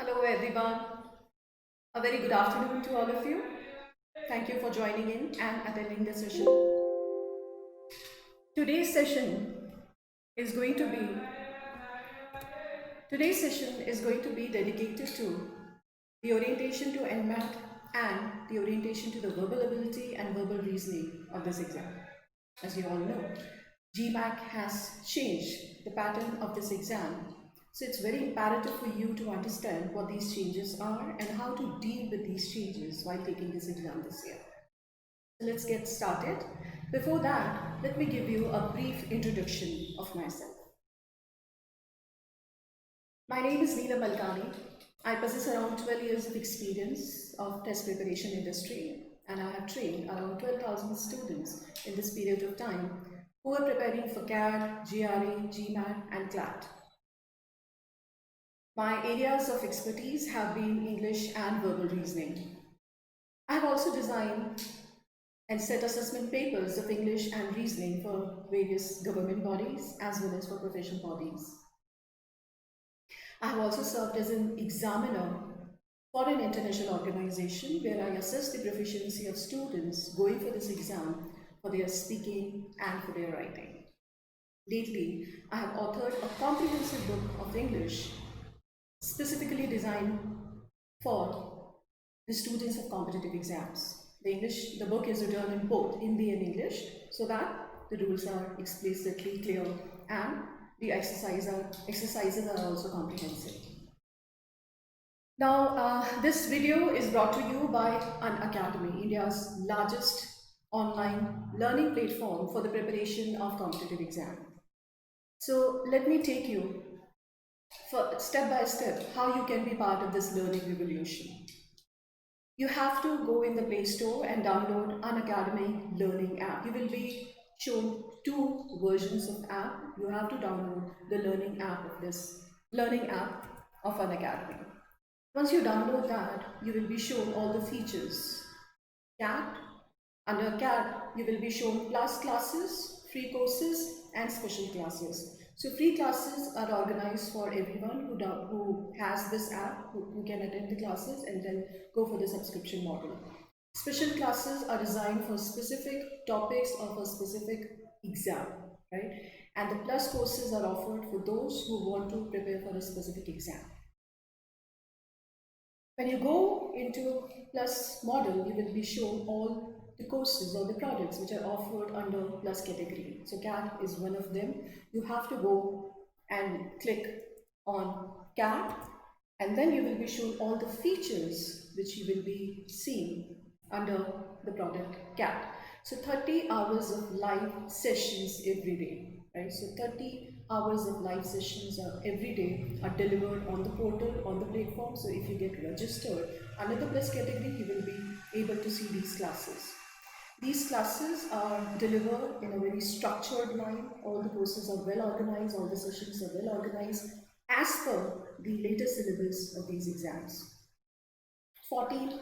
Hello everyone. A very good afternoon to all of you. Thank you for joining in and attending the session. Today's session is going to be dedicated to the orientation to NMAT and the orientation to the verbal ability and verbal reasoning of this exam. As you all know, GMAT has changed the pattern of this exam. So it's very imperative for you to understand what these changes are and how to deal with these changes while taking this exam this year. So let's get started. Before that, let me give you a brief introduction of myself. My name is Neelam Malkani. I possess around 12 years of experience of test preparation industry, and I have trained around 12,000 students in this period of time who are preparing for CAT, GRE, GMAT and CLAT. My areas of expertise have been English and verbal reasoning. I have also designed and set assessment papers of English and reasoning for various government bodies as well as for professional bodies. I have also served as an examiner for an international organization where I assess the proficiency of students going for this exam for their speaking and for their writing. Lately, I have authored a comprehensive book of English specifically designed for the students of competitive exams. The book is written in both Hindi and English so that the rules are explicitly clear and the exercises are also comprehensive. Now, this video is brought to you by Unacademy, India's largest online learning platform for the preparation of competitive exam. So let me take you for step by step how you can be part of this learning revolution. You have to go in the Play Store and download Unacademy Learning app. You will be shown two versions of app. You have to download the learning app of Unacademy. Once you download that, you will be shown all the features. CAT, under CAT, you will be shown plus classes, free courses and special classes. So free classes are organized for everyone who has this app, who can attend the classes and then go for the subscription model. Special classes are designed for specific topics or for specific exam, right? And the plus courses are offered for those who want to prepare for a specific exam. When you go into plus model, you will be shown all the courses or the products which are offered under plus category. So CAT is one of them. You have to go and click on CAT and then you will be shown all the features which you will be seeing under the product CAT. So 30 hours of live sessions every day. Right? So 30 hours of live sessions every day are delivered on the portal, on the platform. So if you get registered under the plus category, you will be able to see these classes. These classes are delivered in a very structured line. All the courses are well organized, all the sessions are well organized as per the latest syllabus of these exams. 14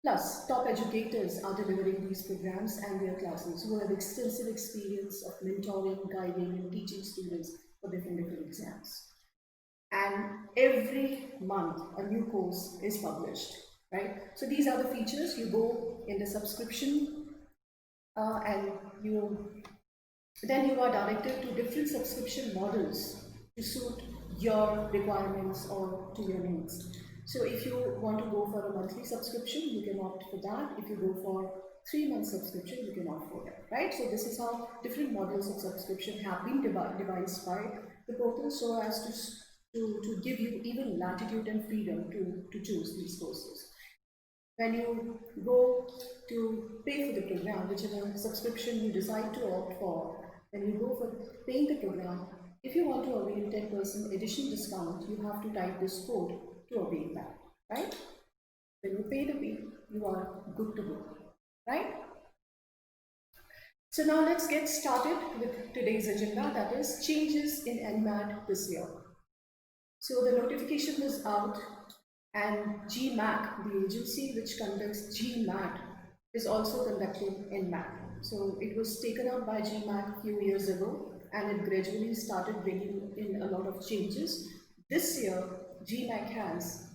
plus top educators are delivering these programs and their classes who have extensive experience of mentoring, guiding and teaching students for different exams. And every month a new course is published, right? So these are the features. You go in the subscription and then you are directed to different subscription models to suit your requirements or to your needs. So if you want to go for a monthly subscription, you can opt for that. If you go for 3-month subscription, you can opt for that, right? So this is how different models of subscription have been devised by the portal so as to give you even latitude and freedom to choose these courses. When you go to pay for the program, whichever subscription you decide to opt for, when you go for paying the program, if you want to avail 10% additional discount, you have to type this code to avail that, right? When you pay the fee, you are good to go, right? So now let's get started with today's agenda, that is changes in NMAT this year. So the notification was out and GMAT, the agency which conducts GMAT, is also conducting NMAT. So it was taken up by GMAT a few years ago and it gradually started bringing in a lot of changes. This year, GMAC has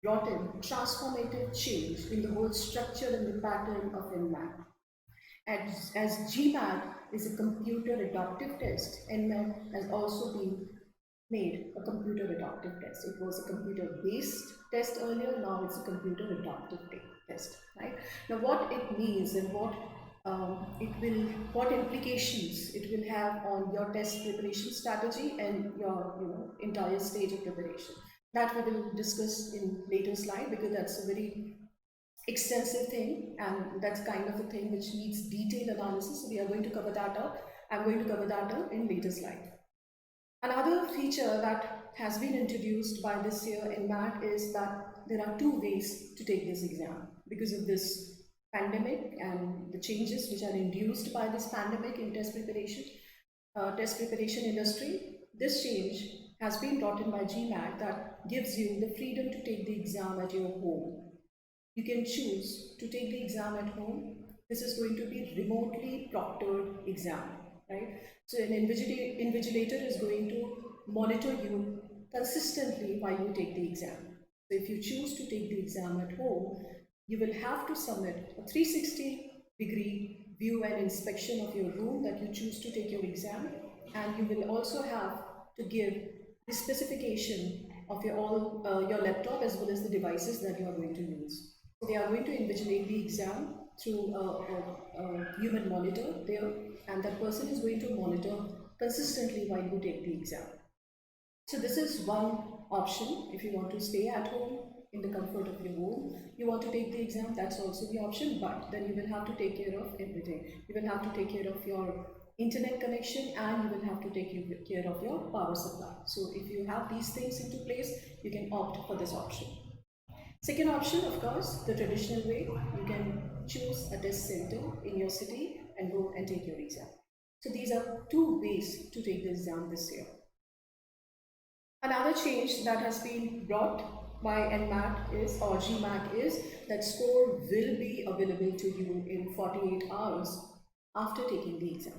brought in transformative change in the whole structure and the pattern of NMAT. As GMAT is a computer adaptive test, NMAT has also been made a computer adaptive test. It was a computer based test earlier, now it's a computer adaptive test, right? Now what it means and what implications it will have on your test preparation strategy and your entire stage of preparation, that we will discuss in later slide, because that's a very extensive thing and that's kind of a thing which needs detailed analysis. So we are going to cover that up. I'm going to cover that up in later slide. Another feature that has been introduced by this year in MAT is that there are two ways to take this exam because of this pandemic and the changes which are induced by this pandemic in test preparation industry. This change has been brought in by GMAT that gives you the freedom to take the exam at your home. You can choose to take the exam at home. This is going to be remotely proctored exam, right? So an invigilator is going to monitor you consistently while you take the exam. So if you choose to take the exam at home, you will have to submit a 360-degree view and inspection of your room that you choose to take your exam, and you will also have to give the specification of your laptop as well as the devices that you are going to use. So they are going to invigilate the exam through a human monitor there, and that person is going to monitor consistently while you take the exam. So this is one option. If you want to stay at home in the comfort of your home, you want to take the exam, that's also the option, but then you will have to take care of everything. You will have to take care of your internet connection and you will have to take care of your power supply. So if you have these things into place, you can opt for this option. Second option, of course, the traditional way, you can choose a test center in your city and go and take your exam. So these are two ways to take the exam this year. Another change that has been brought by NMAT is, or GMAT is, that score will be available to you in 48 hours after taking the exam.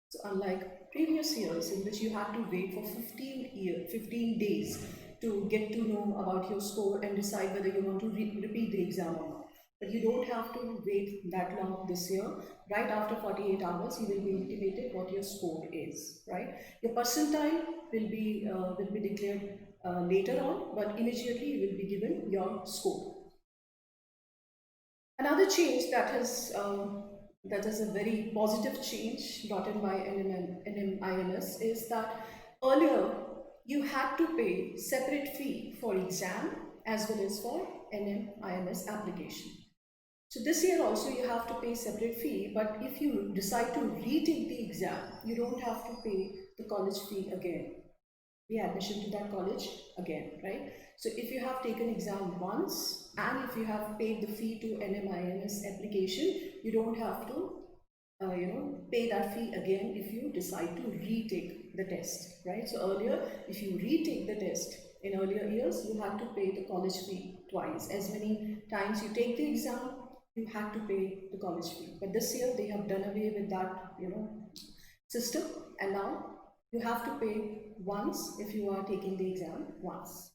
So unlike previous years in which you had to wait for 15 days to get to know about your score and decide whether you want to repeat the exam or not. But you don't have to wait that long this year. Right after 48 hours, you will be intimated what your score is, right? Your percentile will be declared later on, but immediately you will be given your score. Another change that is a very positive change brought in by NMIMS is that earlier you had to pay separate fee for exam as well as for NMIMS application. So this year also you have to pay separate fee, but if you decide to retake the exam, you don't have to pay the college fee again, the admission to that college again, right? So if you have taken exam once and if you have paid the fee to NMIMS application, you don't have to pay that fee again if you decide to retake the test, right? So earlier, if you retake the test in earlier years, you had to pay the college fee twice. As many times you take the exam, you had to pay the college fee. But this year they have done away with that, system, and now you have to pay once if you are taking the exam once.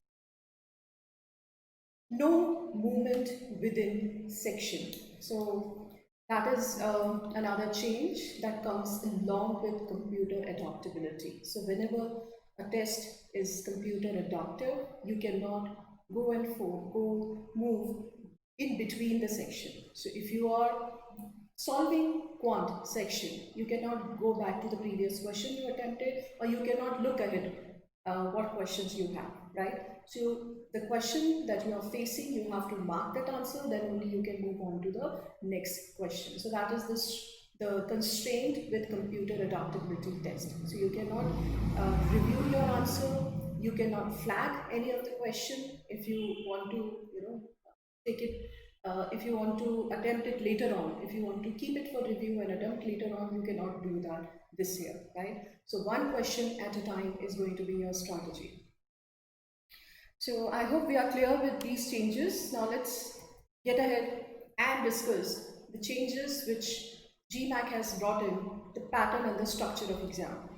No movement within section. So that is another change that comes along with computer adaptability. So whenever a test is computer adaptive, you cannot go move in between the section. So if you are solving quant section, you cannot go back to the previous question you attempted, or you cannot look ahead what questions you have, right? So the question that you are facing, you have to mark that answer, then only you can move on to the next question. So that is the constraint with computer adaptability test. So you cannot review your answer, you cannot flag any of the question if you want to, take it if you want to attempt it later on, if you want to keep it for review and attempt later on, you cannot do that this year, right? So one question at a time is going to be your strategy. So I hope we are clear with these changes. Now let's get ahead and discuss the changes which GMAC has brought in, the pattern and the structure of exam.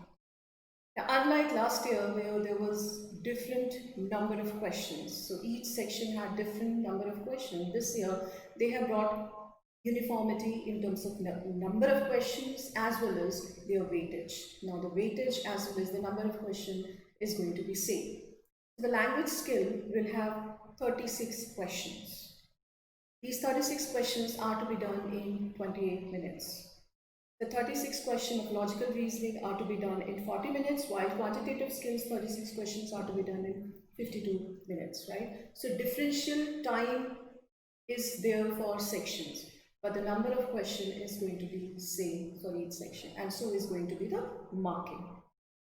Now, unlike last year where there was different number of questions, so each section had different number of questions, this year they have brought uniformity in terms of number of questions as well as their weightage. Now the weightage as well as the number of questions is going to be same. The language skill will have 36 questions. These 36 questions are to be done in 28 minutes. The 36 questions of logical reasoning are to be done in 40 minutes, while quantitative skills 36 questions are to be done in 52 minutes, right? So differential time is there for sections, but the number of questions is going to be same for each section, and so is going to be the marking.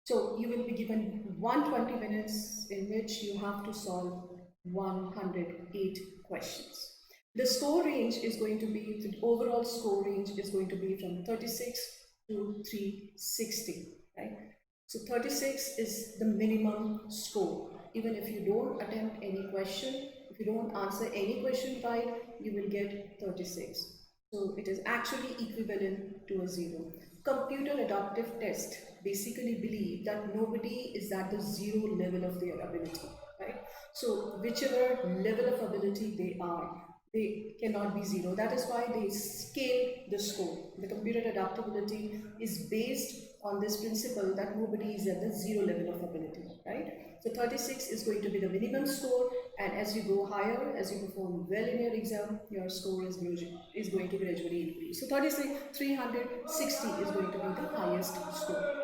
So you will be given 120 minutes in which you have to solve 108 questions. The score range is going to be, the overall score range is going to be from 36 to 360, right? So 36 is the minimum score. Even if you don't attempt any question, if you don't answer any question right, you will get 36. So it is actually equivalent to a 0. Computer adaptive test basically believe that nobody is at the 0 level of their ability, right? So whichever level of ability they are, they cannot be 0. That is why they scale the score. The computer adaptability is based on this principle that nobody is at the 0 level of ability, right? So 36 is going to be the minimum score, and as you go higher, as you perform well in your exam, your score is going to gradually increase. So 36, 360 is going to be the highest score.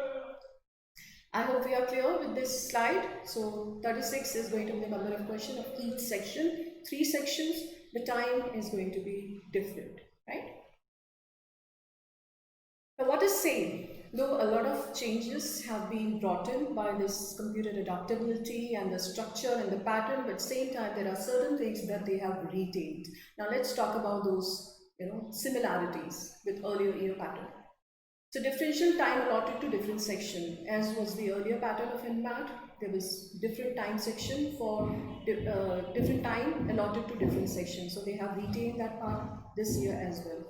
I hope we are clear with this slide. So 36 is going to be the number of questions of each section. 3 sections, the time is going to be different, right? Now what is same? Though a lot of changes have been brought in by this computer adaptability and the structure and the pattern, but same time there are certain things that they have retained. Now let's talk about those similarities with earlier year pattern. So differential time allotted to different section, as was the earlier pattern of NMAT, there was different time section for different time allotted to different sections. So they have retained that part this year as well.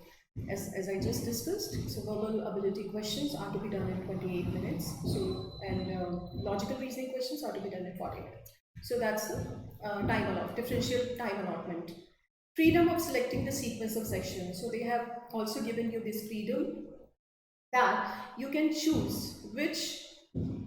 As I just discussed, so verbal ability questions are to be done in 28 minutes. So and logical reasoning questions are to be done in 40 minutes. So that's the time allot, differential time allotment. Freedom of selecting the sequence of sections. So they have also given you this freedom that you can choose which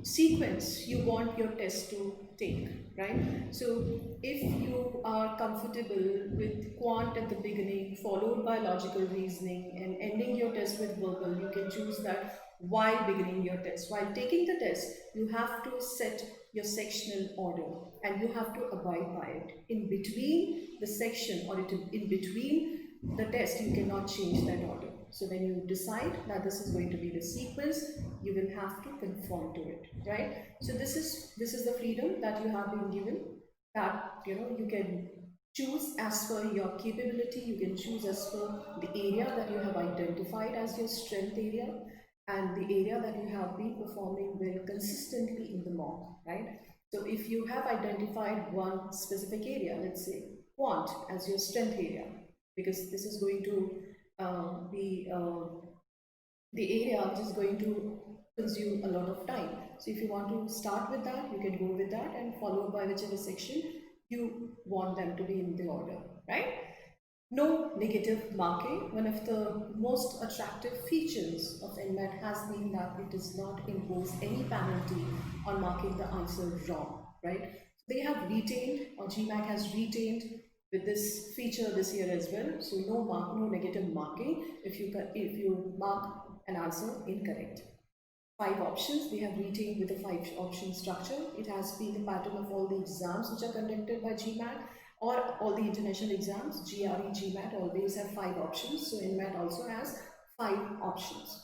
sequence you want your test to take, right? So if you are comfortable with quant at the beginning, followed by logical reasoning, and ending your test with verbal, you can choose that while beginning your test. While taking the test, you have to set your sectional order and you have to abide by it. In between the section or in between the test, you cannot change that order. So when you decide that this is going to be the sequence, you will have to conform to it, right? So this is the freedom that you have been given, that you can choose as per your capability, you can choose as per the area that you have identified as your strength area and the area that you have been performing well consistently in the mock, right? So if you have identified one specific area, let's say quant as your strength area, because this is going to be the area which is going to consume a lot of time. So if you want to start with that, you can go with that and followed by whichever section you want them to be in the order, right? No negative marking. One of the most attractive features of NMAT has been that it does not impose any penalty on marking the answer wrong, right? They have retained, or GMAT has retained with this feature this year as well. So no negative marking if you mark an answer incorrect. 5 options they have retained with a 5 option structure. It has been the pattern of all the exams which are conducted by GMAT or all the international exams. GRE, GMAT always have 5 options. So NMAT also has 5 options.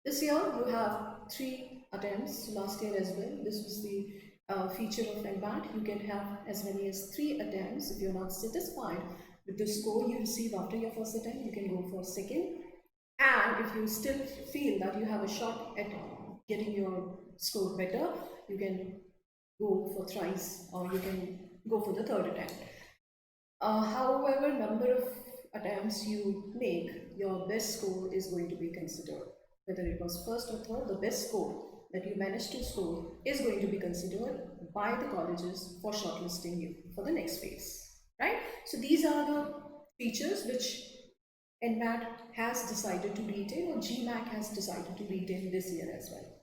This year you have 3 attempts. Last year as well. This was the feature of NMAT. You can have as many as 3 attempts. If you're not satisfied with the score you receive after your first attempt, you can go for second. And if you still feel that you have a shot at getting your score better, you can go for thrice or you can go for the third attempt. However, number of attempts you make, your best score is going to be considered. Whether it was first or third, the best score that you managed to score is going to be considered by the colleges for shortlisting you for the next phase, right? So these are the features which NMAT has decided to retain, or GMAT has decided to retain this year as well.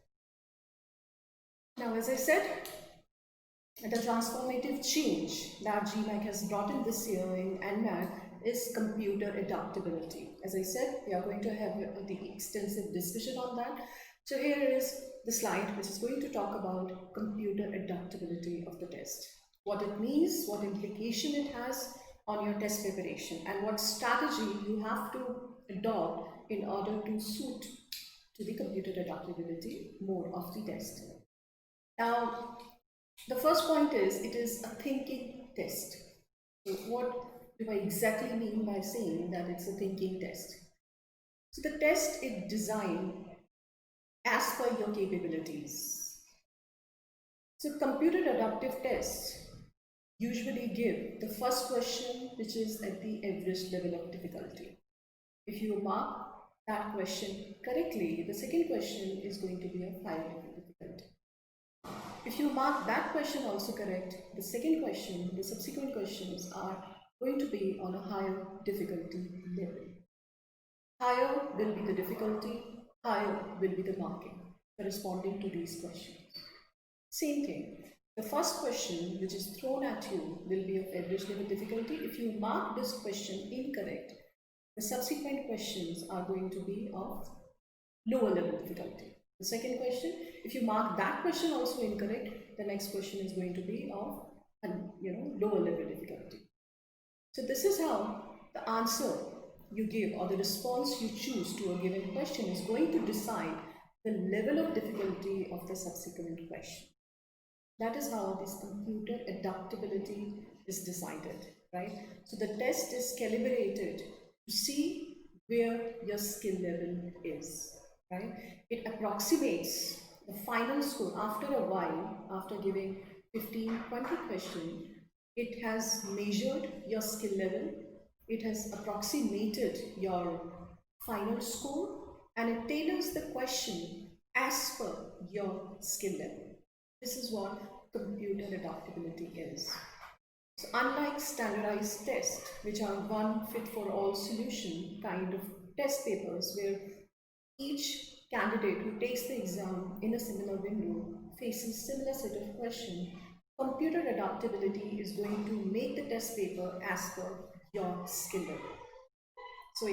Now, as I said, the transformative change that GMAT has brought in this year in NMAT is computer adaptability. As I said, we are going to have the extensive discussion on that. So here is the slide which is going to talk about computer adaptability of the test. What it means, what implication it has on your test preparation, and what strategy you have to adopt in order to suit to the computer adaptability mode of the test. Now, the first point is it is a thinking test. So what do I exactly mean by saying that it's a thinking test? So the test is designed as per your capabilities. So computer adaptive tests usually give the first question, which is at the average level of difficulty. If you mark that question correctly, the second question is going to be of higher level difficulty. If you mark that question also correct, the second question, the subsequent questions are going to be on a higher difficulty level. Higher will be the difficulty, higher will be the marking corresponding to these questions. Same thing. The first question which is thrown at you will be of average level difficulty. If you mark this question incorrect, the subsequent questions are going to be of lower level difficulty. The second question, if you mark that question also incorrect, the next question is going to be of lower level difficulty. So this is how the answer you give or the response you choose to a given question is going to decide the level of difficulty of the subsequent question. That is how this computer adaptability is decided, right? So the test is calibrated to see where your skill level is, right? It approximates the final score after a while, after giving 15, 20 questions. It has measured your skill level, it has approximated your final score, and it tailors the question as per your skill level. This is what computer adaptability is. So unlike standardized tests, which are one fit for all solution kind of test papers where each candidate who takes the exam in a similar window faces similar set of questions, computer adaptability is going to make the test paper as per your skill level. So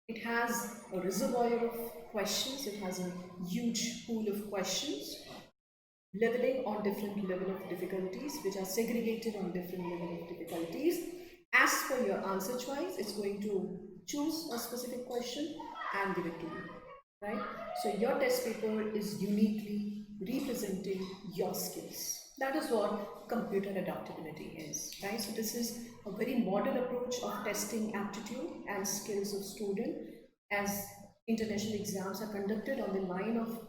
it has a reservoir of questions, it has a huge pool of questions leveling on different level of difficulties, which are segregated on different level of difficulties. As per your answer choice, it's going to choose a specific question and give it to you, right? So your test paper is uniquely representing your skills. That is what computer adaptability is, right? So this is a very modern approach of testing aptitude and skills of student, as international exams are conducted on the line of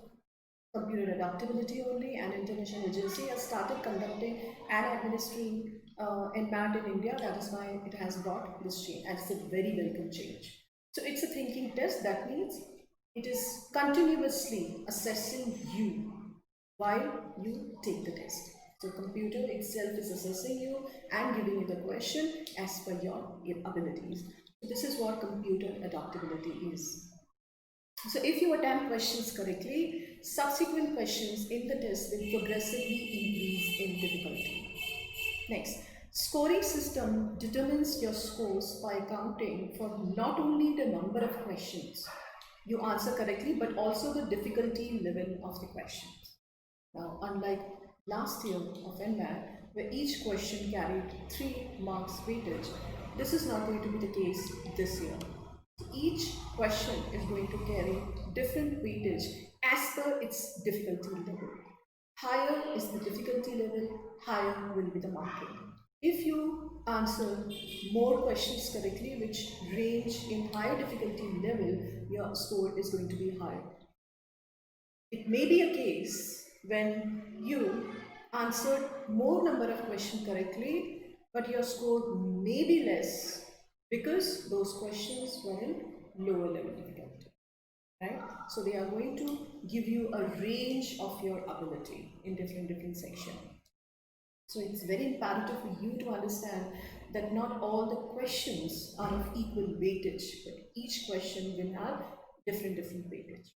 computer adaptability only, and international agency has started conducting and administering NMAT in India. That is why it has brought this change, and it's a very welcome change. So it's a thinking test. That means it is continuously assessing you while you take the test. So computer itself is assessing you and giving you the question as per your abilities. So this is what computer adaptability is. So if you attempt questions correctly, subsequent questions in the test will progressively increase in difficulty. Next, scoring system determines your scores by accounting for not only the number of questions you answer correctly, but also the difficulty level of the questions. Now, unlike last year of NMAT, where each question carried 3 marks weightage, this is not going to be the case this year. Each question is going to carry different weightage as per its difficulty level. Higher is the difficulty level, higher will be the marking. If you answer more questions correctly, which range in higher difficulty level, your score is going to be higher. It may be a case when you answered more number of questions correctly, but your score may be less because those questions were in lower level difficulty. right? So they are going to give you a range of your ability in different sections. So it's very imperative for you to understand that not all the questions are of equal weightage, but each question will have different weightage.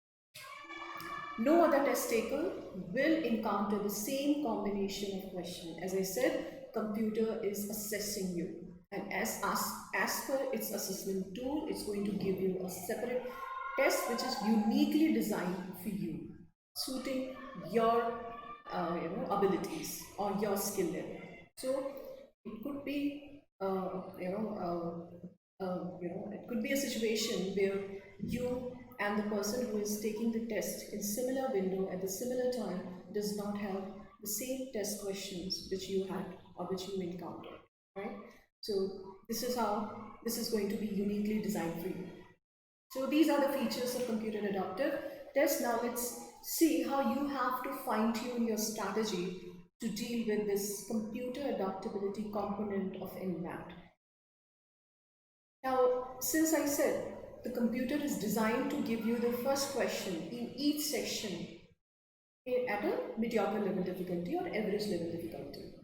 No other test taker will encounter the same combination of questions. As I said, computer is assessing you. And as per its assessment tool, it's going to give you a separate test which is uniquely designed for you, suiting your abilities or your skill level. So it could be it could be a situation where you and the person who is taking the test in similar window at the similar time does not have the same test questions which you had or which you encountered, right? So this is how this is going to be uniquely designed for you. So these are the features of computer adaptive test. Now let's see how you have to fine-tune your strategy to deal with this computer adaptability component of NMAT. Now, since I said the computer is designed to give you the first question in each section at a mediocre level difficulty or average level difficulty,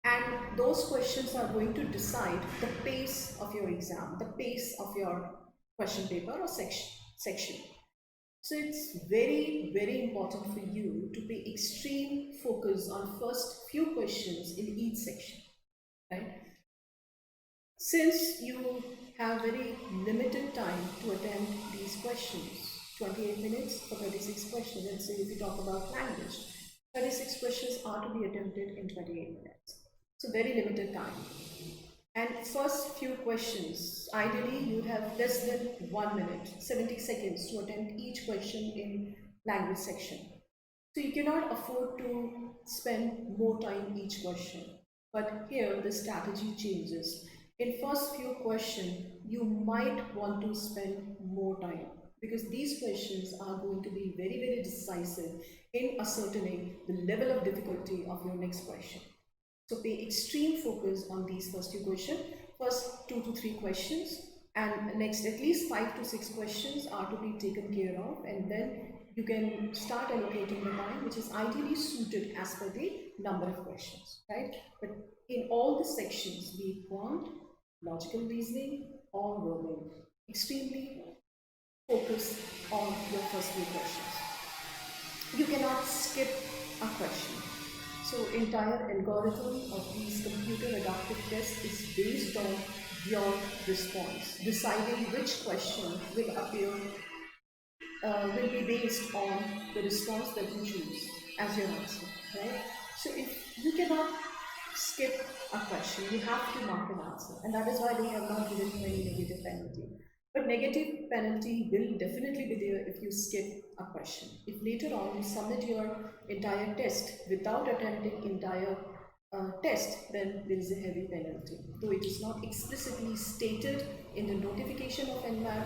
and those questions are going to decide the pace of your exam, the pace of your question paper or section. So it's very important for you to pay extreme focus on first few questions in each section, right? Since you have very limited time to attempt these questions, 28 minutes for 36 questions, and say if you talk about language, 36 questions are to be attempted in 28 minutes. So very limited time. And first few questions, ideally you have less than 1 minute, 70 seconds to attempt each question in language section. So you cannot afford to spend more time each question. But here the strategy changes. In first few questions, you might want to spend more time because these questions are going to be very decisive in ascertaining the level of difficulty of your next question. So pay extreme focus on these first two questions, first 2 to 3 questions, and next at least 5 to 6 questions are to be taken care of, and then you can start allocating the time which is ideally suited as per the number of questions, right? But in all the sections, be it quant, logical reasoning, or verbal, extremely focus on your first few questions. You cannot skip a question. So entire algorithm of these computer adaptive tests is based on your response, deciding which question will appear, will be based on the response that you choose as your answer, right? So if you cannot skip a question, you have to mark an answer, and that is why they have not given you any negative penalty. But negative penalty will definitely be there if you skip a question. If later on you submit your entire test without attempting entire test, then there is a heavy penalty. Though it is not explicitly stated in the notification of NMAT,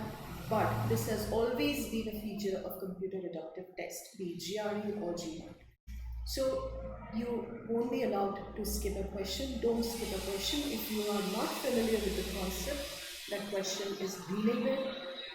but this has always been a feature of computer adaptive test, be it GRE or GMAT. So you won't be allowed to skip a question. Don't skip a question if you are not familiar with the concept that question is dealing with.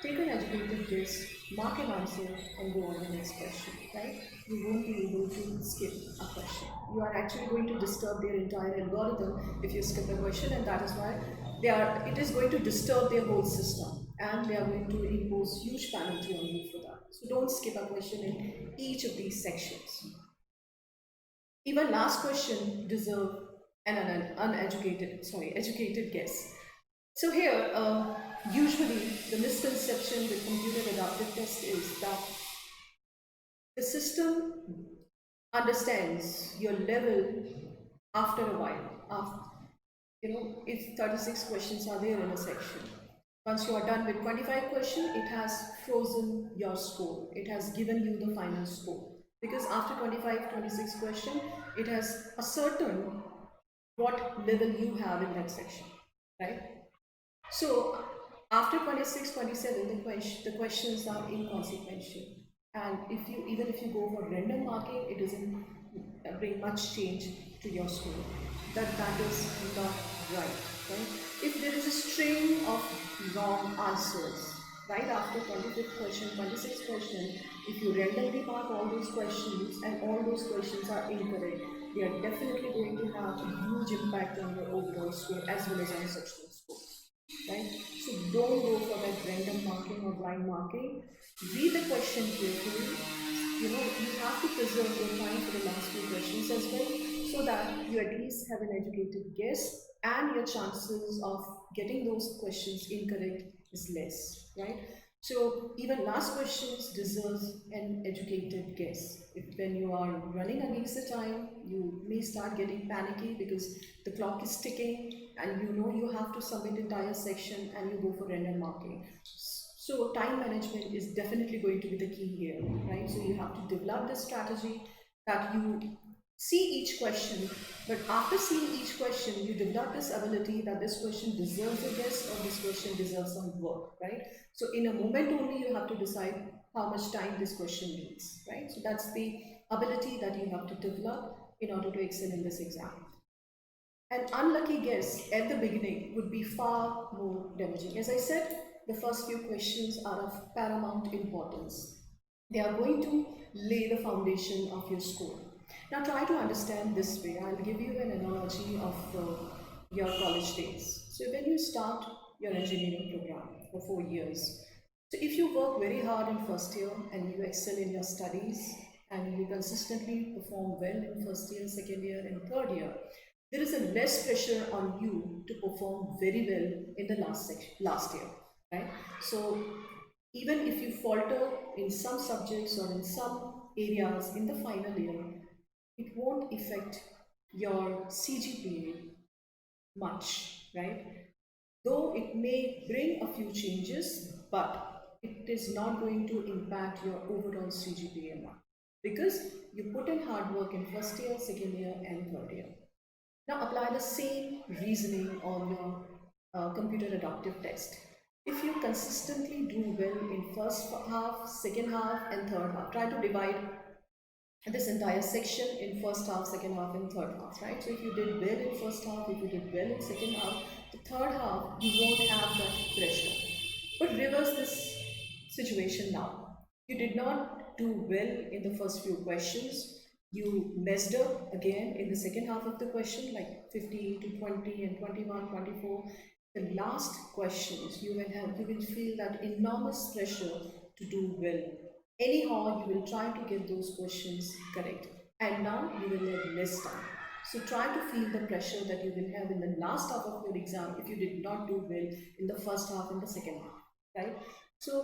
Take an educated guess, mark an answer, and go on the next question, right? You won't be able to skip a question. You are actually going to disturb their entire algorithm if you skip a question, and that is why it is going to disturb their whole system, and they are going to impose huge penalty on you for that. So don't skip a question in each of these sections. Even last question deserve an educated guess. So here, usually the misconception with computer adaptive test is that the system understands your level after a while. If 36 questions are there in a section, once you are done with 25 questions, it has frozen your score. It has given you the final score. Because after 25, 26 questions, it has ascertained what level you have in that section, right? So after 26, 27, the questions are inconsequential. And even if you go for random marking, it doesn't bring much change to your score. That is not right? If there is a string of wrong answers, right after 25th question, 26th question, if you randomly mark all those questions and all those questions are incorrect, they are definitely going to have a huge impact on your overall score as well as on sectional score, right? So don't go for that random marking or blind marking. Read the question carefully. You have to preserve your time for the last few questions as well, so that you at least have an educated guess and your chances of getting those questions incorrect is less, right? So even last questions deserves an educated guess. When you are running against the time, you may start getting panicky because the clock is ticking and you have to submit entire section and you go for random marking. So time management is definitely going to be the key here, right? So you have to develop this strategy that you see each question, but after seeing each question, you develop this ability that this question deserves a guess or this question deserves some work, right? So in a moment only, you have to decide how much time this question needs, right? So that's the ability that you have to develop in order to excel in this exam. An unlucky guess at the beginning would be far more damaging. As I said, the first few questions are of paramount importance. They are going to lay the foundation of your score. Now try to understand this way. I'll give you an analogy of your college days. So when you start your engineering program for 4 years, so if you work very hard in first year and you excel in your studies and you consistently perform well in first year, second year and third year, there is a less pressure on you to perform very well in the last year, right? So even if you falter in some subjects or in some areas in the final year, it won't affect your CGPA much, right? Though it may bring a few changes, but it is not going to impact your overall CGPA mark because you put in hard work in first year, second year, and third year. Now apply the same reasoning on your computer adaptive test. If you consistently do well in first half, second half, and third half, try to divide this entire section in first half, second half, and third half, right? So if you did well in first half, if you did well in second half, the third half you won't have that pressure. But reverse this situation now. You did not do well in the first few questions. You messed up again in the second half of the question, like 15 to 20 and 21, 24. The last questions you will feel that enormous pressure to do well. Anyhow, you will try to get those questions correct, and now you will have less time. So try to feel the pressure that you will have in the last half of your exam if you did not do well in the first half and the second half, right? So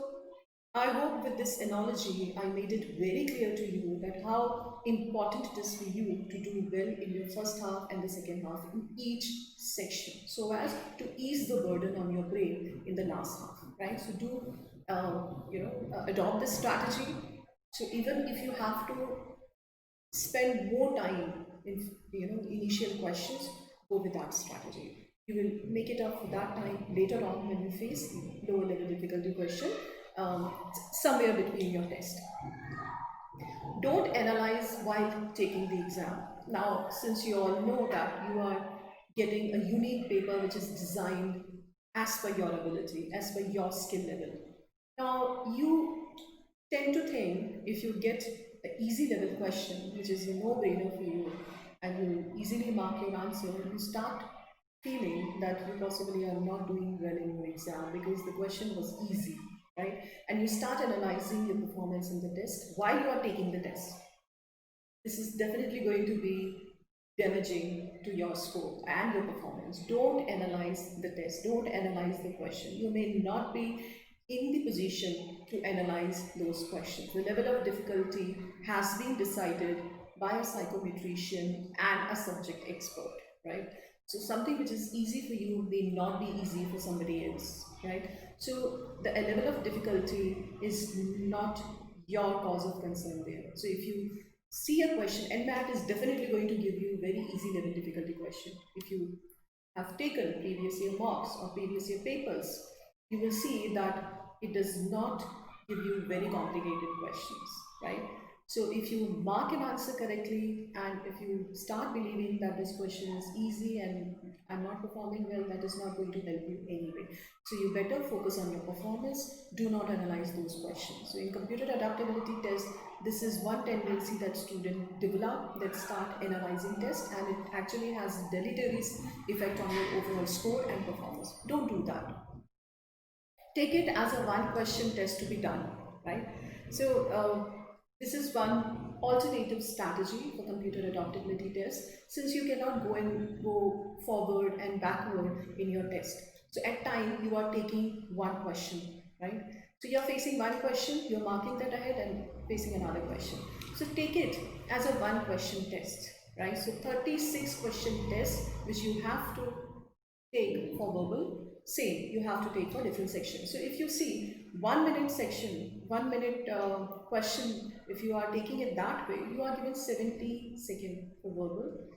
I hope with this analogy, I made it very clear to you that how important it is for you to do well in your first half and the second half in each section, so as to ease the burden on your brain in the last half, right? So do adopt this strategy. So even if you have to spend more time in initial questions, go with that strategy. You will make it up for that time later on when you face lower level difficulty question, somewhere between your test. Don't analyze while taking the exam. Now, since you all know that you are getting a unique paper which is designed as per your ability, as per your skill level. Now, you tend to think if you get an easy level question, which is a no-brainer for you, and you easily mark your answer, you start feeling that you possibly are not doing well in your exam because the question was easy, right? And you start analyzing your performance in the test while you are taking the test. This is definitely going to be damaging to your score and your performance. Don't analyze the test, don't analyze the question. You may not be in the position to analyze those questions. The level of difficulty has been decided by a psychometrician and a subject expert, right? So something which is easy for you may not be easy for somebody else, right? So the level of difficulty is not your cause of concern there. So if you see a question, NMAT is definitely going to give you a very easy level difficulty question. If you have taken previous year mocks or previous year papers, you will see that it does not give you very complicated questions, right? So if you mark an answer correctly and if you start believing that this question is easy and I'm not performing well, that is not going to help you anyway. So you better focus on your performance. Do not analyze those questions. So in computer adaptability test, this is one tendency that students develop, that start analyzing tests, and it actually has deleterious effect on your overall score and performance. Don't do that. Take it as a one question test to be done, right? So this is one alternative strategy for computer adaptability test, since you cannot go forward and backward in your test. So at time you are taking one question, right? So you're facing one question, you're marking that ahead and facing another question. So take it as a one question test, right? So 36 question test which you have to take for verbal, same you have to take for different sections. So if you see 1 minute section, 1 minute question, if you are taking it that way, you are given 70 seconds for verbal,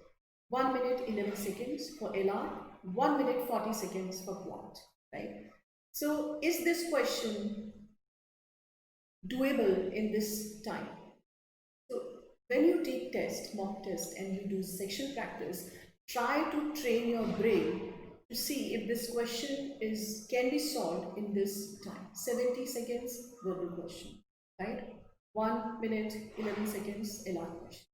1 minute 11 seconds for LR, 1 minute 40 seconds for quant, right? So is this question doable in this time? So when you take test, mock test, and you do section practice, try to train your brain to see if this question can be solved in this time. 70 seconds verbal question, right? 1 minute 11 seconds LR question.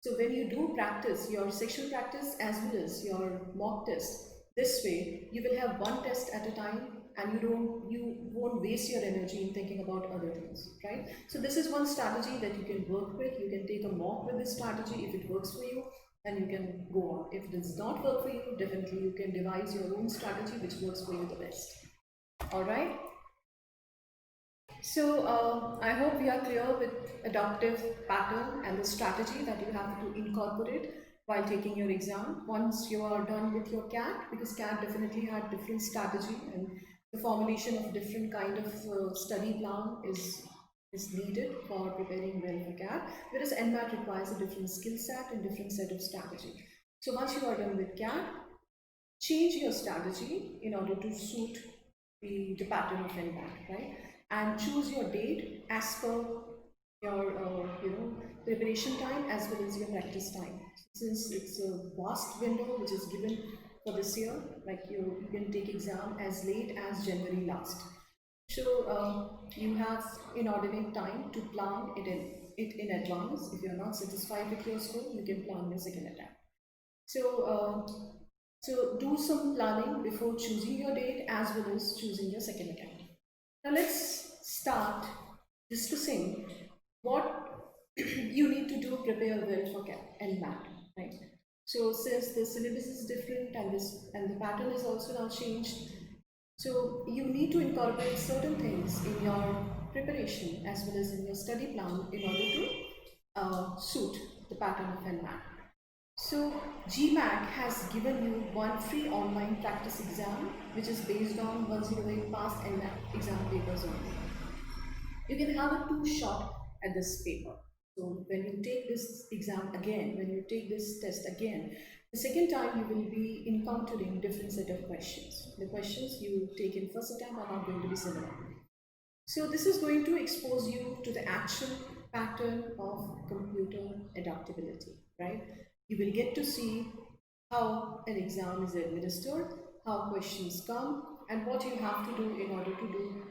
So when you do practice your section practice as well as your mock test, this way you will have one test at a time and you won't waste your energy in thinking about other things, right? So this is one strategy that you can work with. You can take a mock with this strategy if it works for you, and you can go on. If it does not work for you, definitely you can devise your own strategy which works for you the best. All right. So I hope we are clear with adaptive pattern and the strategy that you have to incorporate while taking your exam. Once you are done with your CAT, because CAT definitely had different strategy and the formulation of different kind of study plan is needed for preparing well for CAT, whereas NMAT requires a different skill set and different set of strategy. So once you are done with CAT, change your strategy in order to suit the pattern of NMAT, right? And choose your date as per your preparation time as well as your practice time. Since it's a vast window which is given for this year, like you can take exam as late as January last. So you have inordinate time to plan it in advance. If you're not satisfied with your score, you can plan your second attempt. So do some planning before choosing your date as well as choosing your second attempt. Now let's start discussing what you need to do prepare well for CAT and MAT, right? So since the syllabus is different and the pattern is also now changed, so you need to incorporate certain things in your preparation as well as in your study plan in order to suit the pattern of NMAT. So GMAT has given you one free online practice exam which is based on 108 past NMAT exam papers only. You can have a 2 shot at this paper. So when you take this exam again, when you take this test again, the second time you will be encountering different set of questions. The questions you take in first attempt are not going to be similar. So this is going to expose you to the actual pattern of computer adaptability, right? You will get to see how an exam is administered, how questions come, and what you have to do in order to do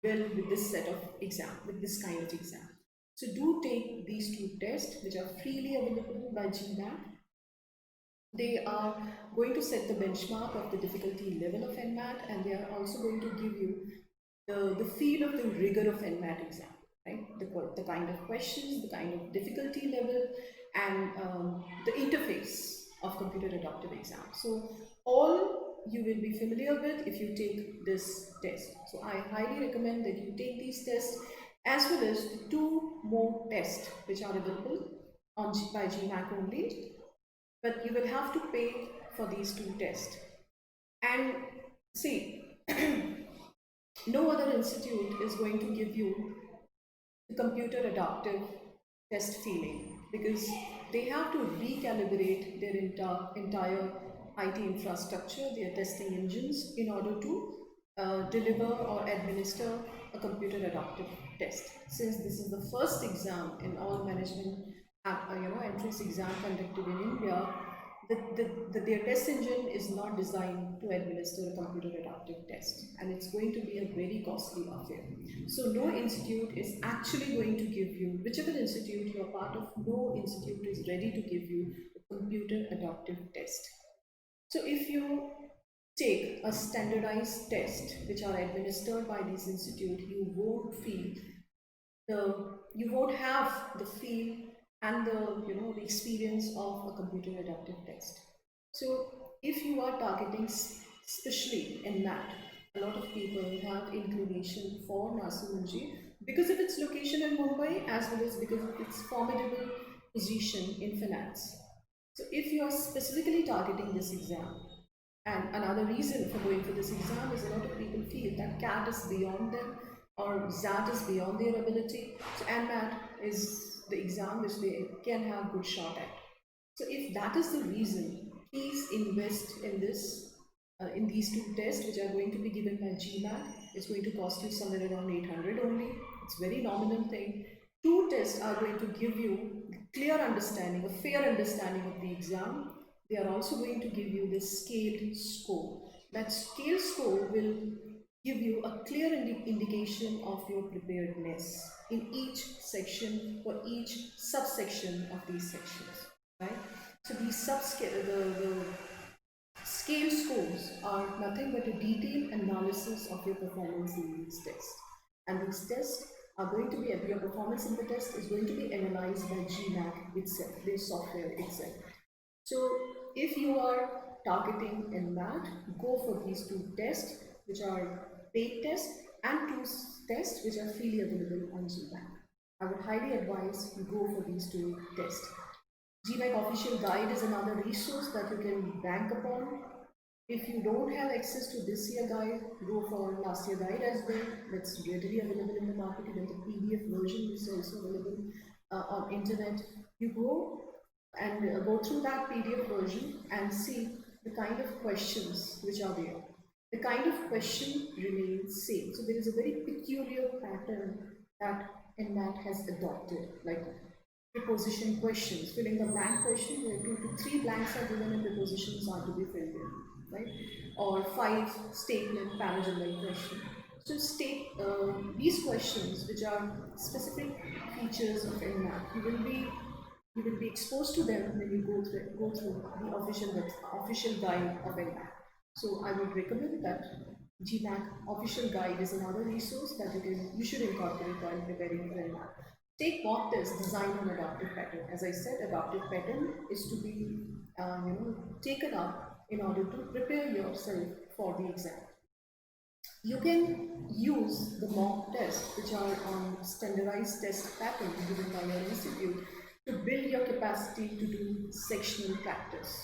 well with this set of exam, with this kind of exam. So do take these 2 tests which are freely available by GMAT. They are going to set the benchmark of the difficulty level of NMAT, and they are also going to give you the feel of the rigor of NMAT exam, right? The kind of questions, the kind of difficulty level, and the interface of computer adaptive exam. So all you will be familiar with if you take this test. So I highly recommend that you take these tests as well as the 2 more tests which are available by GMAT only, but you will have to pay for these 2 tests. And see, no other institute is going to give you the computer adaptive test feeling, because they have to recalibrate their entire IT infrastructure, their testing engines, in order to deliver or administer a computer adaptive test. Since this is the first exam in all management entrance exam conducted in India, their test engine is not designed to administer a computer adaptive test, and it's going to be a very costly affair. So no institute is actually going to give you, whichever institute you are part of, no institute is ready to give you a computer adaptive test. So if you take a standardized test which are administered by these institute, you won't have the feel and the experience of a computer adaptive test. So if you are targeting especially in NMAT, a lot of people have inclination for Nasumunji because of its location in Mumbai as well as because of its formidable position in finance. So if you are specifically targeting this exam, and another reason for going for this exam is a lot of people feel that CAT is beyond them or ZAT is beyond their ability. So NMAT is the exam which they can have good shot at. So if that is the reason, please invest in in these two tests which are going to be given by GMAT. It's going to cost you somewhere around 800 only. It's a very nominal thing. Two tests are going to give you clear understanding, a fair understanding of the exam. They are also going to give you the scaled score. That scale score will give you a clear indication of your preparedness in each section or each subsection of these sections, right? So these the scale scores are nothing but a detailed analysis of your performance in these tests. And these tests are going to be, your performance in the test is going to be analyzed by GMAT itself, their software itself. So if you are targeting NMAT, go for these two tests, which are paid tests, and two tests which are freely available on GMAT. I would highly advise you go for these two tests. GMAT official guide is another resource that you can bank upon. If you don't have access to this year guide, go for last year guide as well. That's readily available in the market. Even the PDF version is also available on internet. You go and go through that PDF version and see the kind of questions which are there. The kind of question remains same. So there is a very peculiar pattern that NMAT has adopted, like preposition questions, filling the blank question where 2 to 3 blanks are given and prepositions are to be filled in, right? Or 5 statement paragraph question. So these questions, which are specific features of NMAT, you will be exposed to them when you go through the official guide of NMAT. So I would recommend that GMAT official guide is another resource that you should incorporate while preparing for NMAT. Take mock test, design an adaptive pattern. As I said, adaptive pattern is to be taken up in order to prepare yourself for the exam. You can use the mock tests, which are on standardized test pattern given by your institute, to build your capacity to do sectional practice,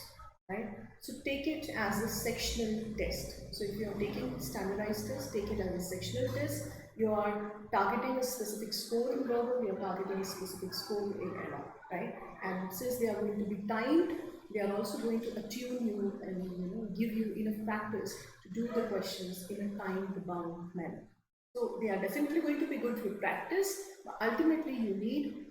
right? So take it as a sectional test. So if you are taking standardized test, take it as a sectional test. You are targeting a specific score in verbal, you are targeting a specific score in NR, right? And since they are going to be timed, they are also going to attune you and give you enough practice to do the questions in a time-bound manner. So they are definitely going to be good for practice, but ultimately you need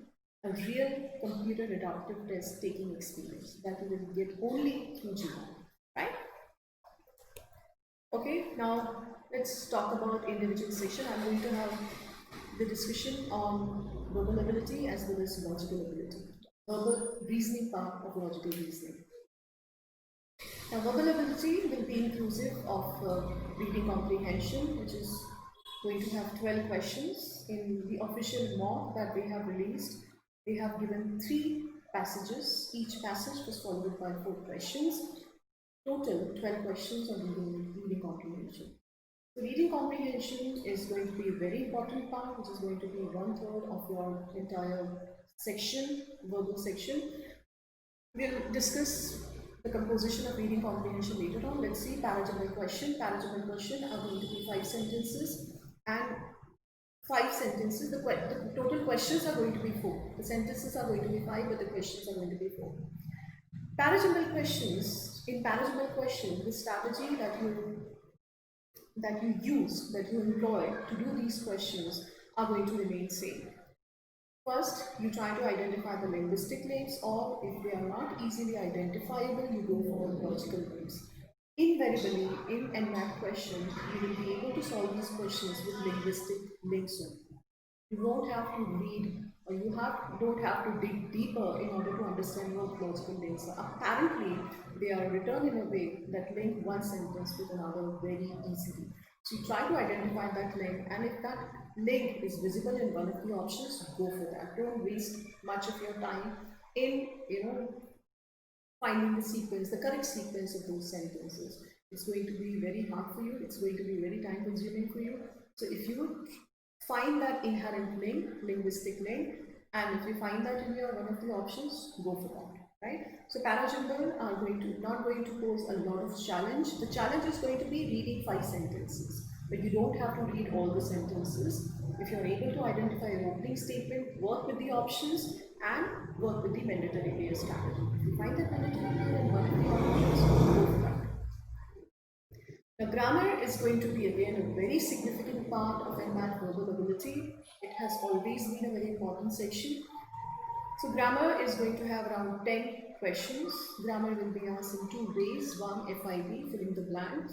a real computer adaptive test taking experience that you will get only through GMAT, right? Okay, now let's talk about individual section. I'm going to have the discussion on verbal ability as well as logical ability. Verbal reasoning part of logical reasoning. Now, verbal ability will be inclusive of reading comprehension, which is going to have 12 questions. In the official mock that they have released, they have given 3 passages. Each passage was followed by 4 questions. Total 12 questions on reading comprehension. So reading comprehension is going to be a very important part, which is going to be 1/3 of your entire section, verbal section. We'll discuss the composition of reading comprehension later on. Let's see paragraph question. Paragraph question are going to be 5 sentences, and 5 sentences. The total questions are going to be 4. The sentences are going to be 5, but the questions are going to be 4. Paragraph questions. In paragraph question, the strategy that you use, that you employ to do these questions are going to remain same. First, you try to identify the linguistic links, or if they are not easily identifiable, you go for the logical links. Invariably, in NMAT question, you will be able to solve these questions with linguistic links only. You won't have to read, or don't have to dig deeper in order to understand what logical links are. Apparently, they are written in a way that link one sentence with another very easily. So you try to identify that link, and if that link is visible in one of the options, go for that. Don't waste much of your time in finding the sequence, the correct sequence of those sentences. It's going to be very hard for you. It's going to be very time consuming for you. So if you find that inherent link, linguistic link, and if you find that in your one of the options, go for that. Right? So parajumbal are not going to pose a lot of challenge. The challenge is going to be reading 5 sentences, but you don't have to read all the sentences. If you're able to identify an opening statement, work with the options and work with the mandatory layer strategy. If you find that mandatory layer in one of the options, go for that. Now, grammar is going to be again a very significant part of NMAT verbal ability. It has always been a very important section. So, grammar is going to have around 10 questions. Grammar will be asked in 2 ways. One, FIB, filling the blanks.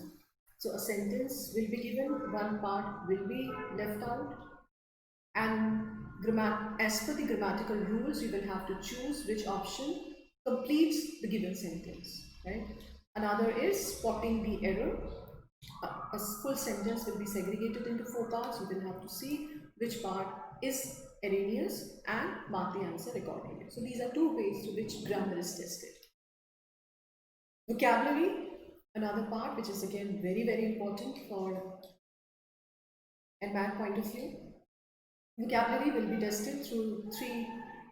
So, a sentence will be given, one part will be left out, and as per the grammatical rules, you will have to choose which option completes the given sentence, right? Another is spotting the error. A full sentence will be segregated into 4 parts. You will have to see which part is erroneous and mark the answer accordingly. So these are 2 ways through which grammar is tested. Vocabulary, another part which is again very, very important for NMAT point of view. Vocabulary will be tested through 3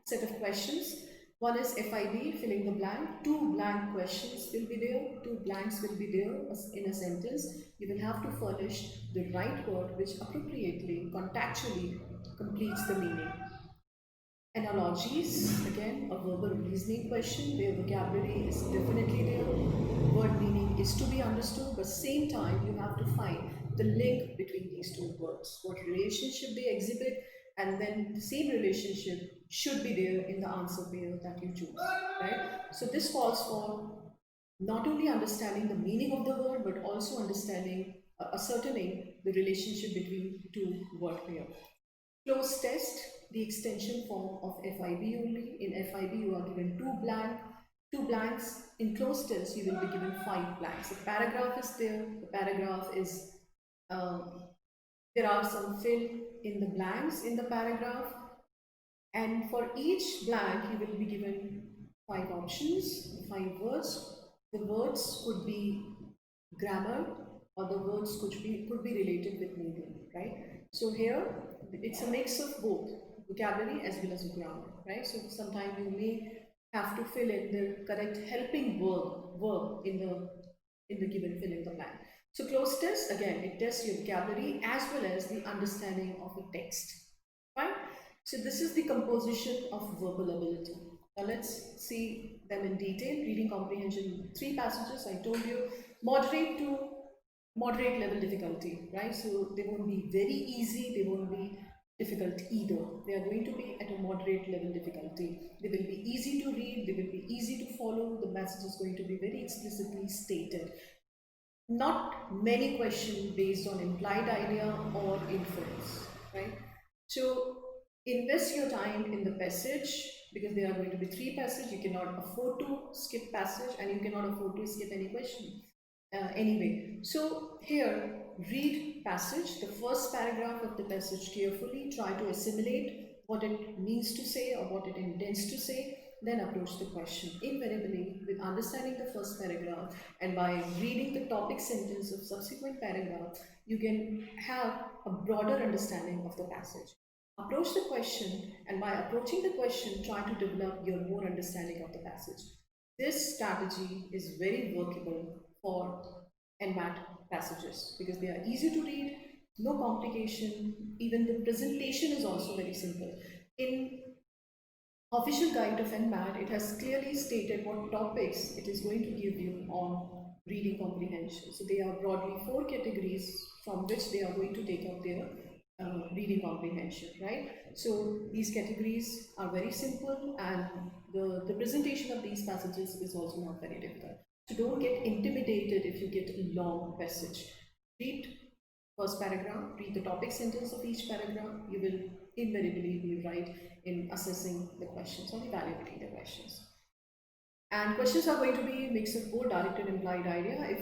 set of questions. One is FIB, filling the blank. 2 blank questions will be there. 2 blanks will be there in a sentence. You will have to furnish the right word which appropriately, contextually completes the meaning. Analogies, again, a verbal reasoning question where vocabulary is definitely there. Word meaning is to be understood, but same time you have to find the link between these 2 words, what relationship they exhibit, and then the same relationship should be there in the answer pair that you choose, right? So this calls for not only understanding the meaning of the word, but also understanding, ascertaining the relationship between 2 word pair. Close test, the extension form of FIB only. In FIB, you are given 2 blanks. In close test, you will be given 5 blanks. The paragraph is there. The paragraph is, there are some fill in the blanks in the paragraph. And for each blank, you will be given 5 options, 5 words. The words could be grammar, or the words could be related with meaning, right? So here it's a mix of both vocabulary as well as grammar, right? So sometimes you may have to fill in the correct helping verb in the given fill in the blank. So close test, again, it tests your vocabulary as well as the understanding of the text, right? So this is the composition of verbal ability. Now let's see them in detail. Reading comprehension, 3 passages. I told you, moderate to moderate level difficulty, right? So they won't be very easy, they won't be difficult either. They are going to be at a moderate level difficulty. They will be easy to read, they will be easy to follow. The message is going to be very explicitly stated. Not many questions based on implied idea or inference, right? So invest your time in the passage, because there are going to be 3 passages. You cannot afford to skip passage, and you cannot afford to skip any question anyway. So here, read passage, the first paragraph of the passage carefully, try to assimilate what it means to say or what it intends to say, then approach the question. Invariably, with understanding the first paragraph and by reading the topic sentence of subsequent paragraph, you can have a broader understanding of the passage. Approach the question, and by approaching the question, try to develop your more understanding of the passage. This strategy is very workable for NMAT passages because they are easy to read, no complication, even the presentation is also very simple. In official guide of NMAT, it has clearly stated what topics it is going to give you on reading comprehension. So they are broadly 4 categories from which they are going to take up their reading comprehension, right? So these categories are very simple, and the presentation of these passages is also not very difficult. So don't get intimidated if you get a long passage. Read first paragraph, read the topic sentence of each paragraph. You will invariably be right in assessing the questions or evaluating the questions. And questions are going to be a mix of both direct and implied idea.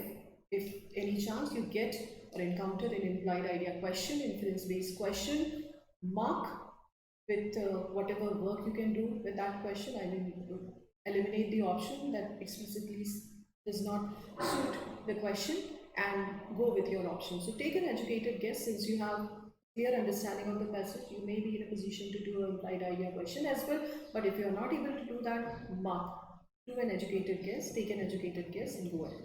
If any chance you get or encounter an implied idea question, inference-based question, mark with whatever work you can do with that question. I mean, eliminate the option that explicitly does not suit the question and go with your option. So take an educated guess. Since you have clear understanding of the passage, you may be in a position to do an implied idea question as well. But if you are not able to do that, mark. Do an educated guess, take an educated guess, and go ahead.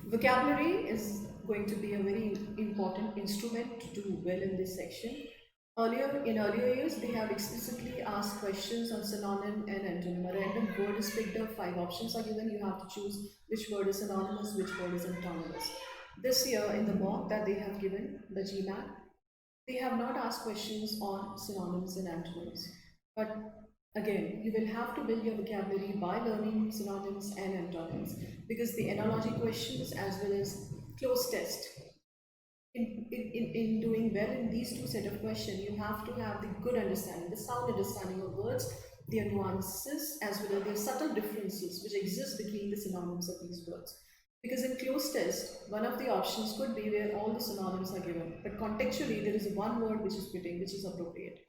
Vocabulary is going to be a very important instrument to do well in this section. In earlier years, they have explicitly asked questions on synonym and antonym. A random word is picked up, 5 options are given, you have to choose which word is synonymous, which word is antonymous. This year, in the mock that they have given, the GMAT, they have not asked questions on synonyms and antonyms. But again, you will have to build your vocabulary by learning synonyms and antonyms, because the analogy questions as well as cloze test, in doing well in these two set of questions, you have to have the good understanding, the sound understanding of words, their nuances, as well as their subtle differences which exist between the synonyms of these words. Because in cloze test, one of the options could be where all the synonyms are given, but contextually there is one word which is fitting, which is appropriate.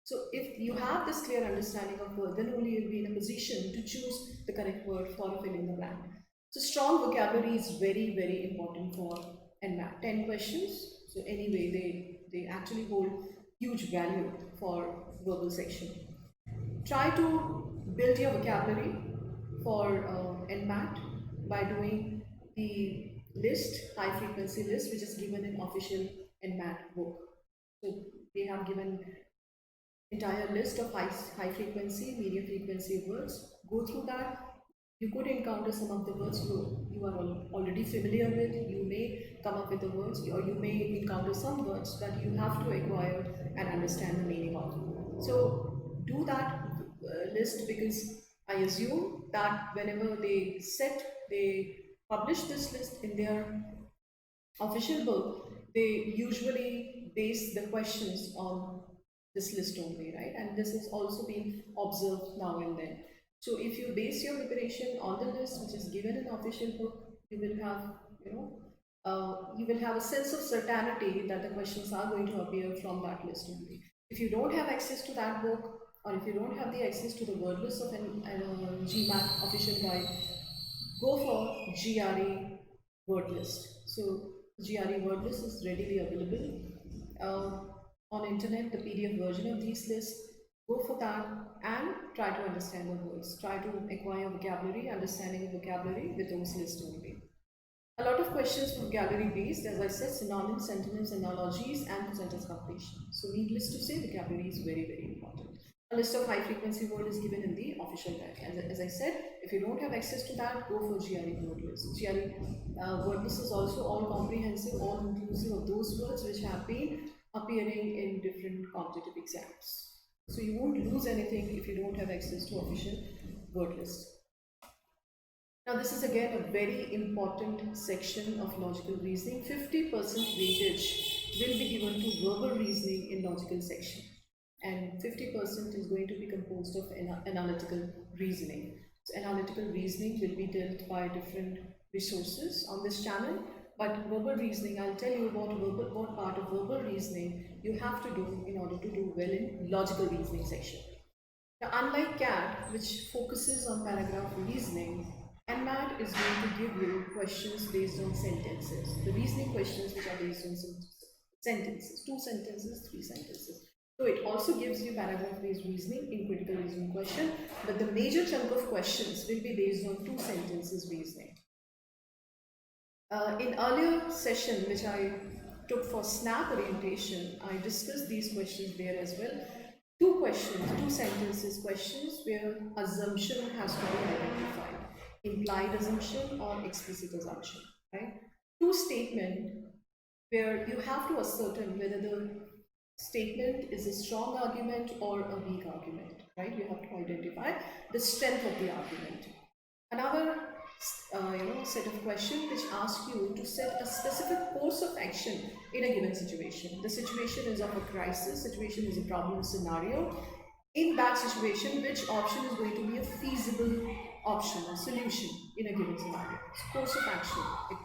So if you have this clear understanding of word, then only you'll be in a position to choose the correct word for fill in the blank. So strong vocabulary is very, very important for NMAT. 10 questions. So anyway, they actually hold huge value for verbal section. Try to build your vocabulary for NMAT by doing the list, high frequency list, which is given in official NMAT book. So they have given entire list of high frequency, medium frequency words. Go through that. You could encounter some of the words you are already familiar with. You may come up with the words, or you may encounter some words that you have to acquire and understand the meaning of. So do that list, because I assume that whenever they publish this list in their official book, they usually base the questions on this list only, right? And this is also being observed now and then. So if you base your preparation on the list which is given in official book, you will have, you will have a sense of certainty that the questions are going to appear from that list only. If you don't have access to that book, or if you don't have the access to the word list of an GMAT official guide, go for GRE word list. So GRE word list is readily available on internet, the PDF version of these lists. Go for that and try to understand the words. Try to acquire vocabulary, understanding of vocabulary with those lists only. A lot of questions from vocabulary based, as I said, synonyms, antonyms, analogies, and sentence completion. So needless to say, vocabulary is very, very important. A list of high frequency word is given in the official guide. As I said, if you don't have access to that, go for GRE word list. GRE word list is also all comprehensive, all inclusive of those words which have been appearing in different competitive exams. So you won't lose anything if you don't have access to official word list. Now this is again a very important section of logical reasoning. 50% weightage will be given to verbal reasoning in logical section, and 50% is going to be composed of analytical reasoning. So analytical reasoning will be dealt by different resources on this channel, but verbal reasoning, I'll tell you what part of verbal reasoning you have to do in order to do well in logical reasoning section. Now, unlike CAT, which focuses on paragraph reasoning, NMAT is going to give you questions based on sentences. The reasoning questions which are based on sentences, 2 sentences, 3 sentences. So it also gives you paragraph-based reasoning in critical reasoning question, but the major chunk of questions will be based on 2 sentences reasoning. In earlier session, which I took for SNAP orientation, I discussed these questions there as well. 2 questions, 2 sentences questions where assumption has to be identified. Implied assumption or explicit assumption, right? 2 statement where you have to ascertain whether the statement is a strong argument or a weak argument, right? You have to identify the strength of the argument. Another set of questions which ask you to set a specific course of action in a given situation. The situation is of a crisis, situation is a problem scenario. In that situation, which option is going to be a feasible option or solution in a given scenario? So course of action.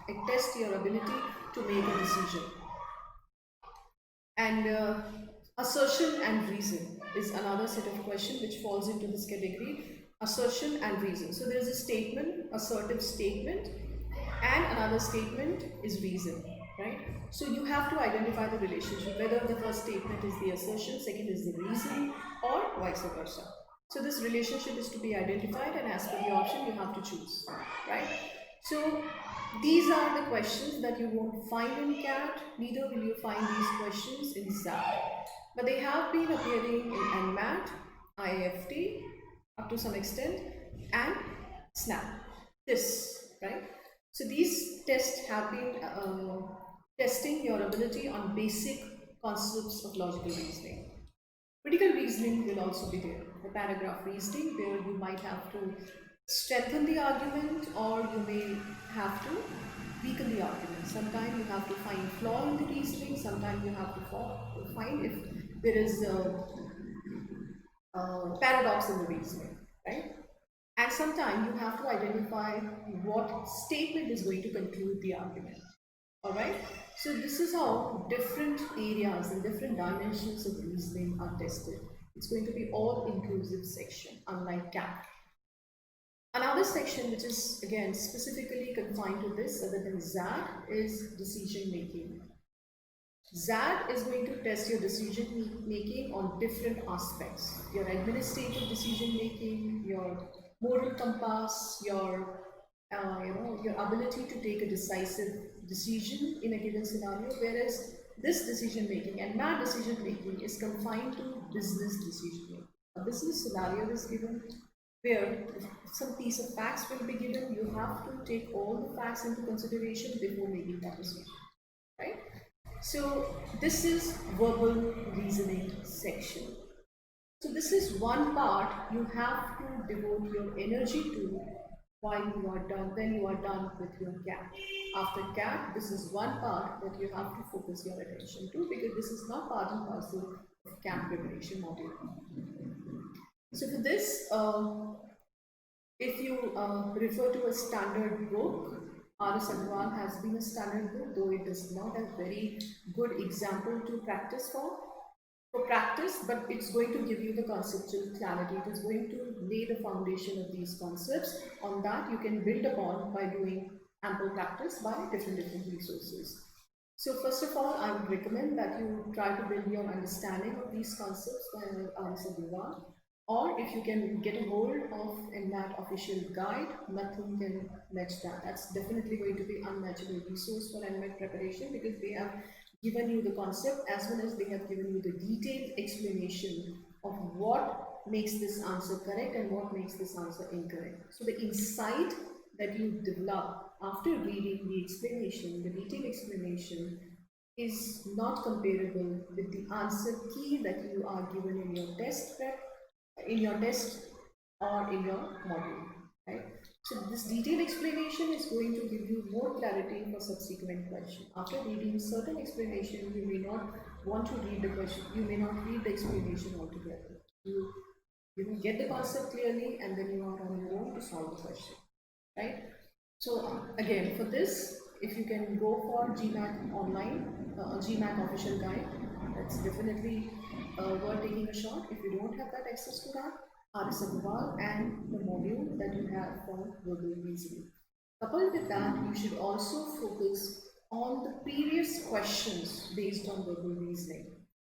It tests your ability to make a decision. And assertion and reason is another set of question which falls into this category. Assertion and reason. So there is a statement, assertive statement, and another statement is reason, right? So you have to identify the relationship, whether the first statement is the assertion, second is the reason, or vice versa. So this relationship is to be identified, and as per the option you have to choose, right? So these are the questions that you won't find in CAT, neither will you find these questions in XAT. But they have been appearing in NMAT, IFT, up to some extent, and SNAP. This, right? So these tests have been testing your ability on basic concepts of logical reasoning. Critical reasoning will also be there. The paragraph reasoning, where you might have to strengthen the argument or you may have to weaken the argument. Sometimes you have to find flaw in the reasoning, sometimes you have to find if there is a paradox in the reasoning, right? And sometimes you have to identify what statement is going to conclude the argument. All right. So this is how different areas and different dimensions of reasoning are tested. It's going to be all-inclusive section, unlike CAT. Another section which is again specifically confined to this other than XAT is decision making. XAT is going to test your decision making on different aspects. Your administrative decision making, your moral compass, your your ability to take a decisive decision in a given scenario, whereas this decision making and NMAT decision making is confined to business decision making. A business scenario is given where some piece of facts will be given, you have to take all the facts into consideration before making that decision, right? So this is verbal reasoning section. So this is one part you have to devote your energy to while you are done, when you are done with your CAT. After CAT, this is one part that you have to focus your attention to, because this is not part and parcel of CAT preparation module. So for this, if you refer to a standard book, R.S. Agrawal has been a standard book, though it does not have very good example to practice for practice, but it's going to give you the conceptual clarity. It is going to lay the foundation of these concepts. On that, you can build upon by doing ample practice by different resources. So first of all, I would recommend that you try to build your understanding of these concepts by R.S. Agrawal. Or if you can get a hold of NMAT official guide, nothing can match that. That's definitely going to be unmatchable resource for NMAT preparation, because they have given you the concept as well as they have given you the detailed explanation of what makes this answer correct and what makes this answer incorrect. So the insight that you develop after reading the explanation, the detailed explanation, is not comparable with the answer key that you are given in your test prep, in your test or in your module, right? So this detailed explanation is going to give you more clarity for subsequent question. After reading certain explanation, you may not want to read the question, you may not read the explanation altogether. You get the concept clearly and then you are on your own to solve the question, right? So again, for this, if you can go for GMAT online, GMAT official guide, that's definitely worth taking a shot. If you don't have that access to that, R.S. Agrawal and the module that you have for verbal reasoning. Coupled with that, you should also focus on the previous questions based on verbal reasoning.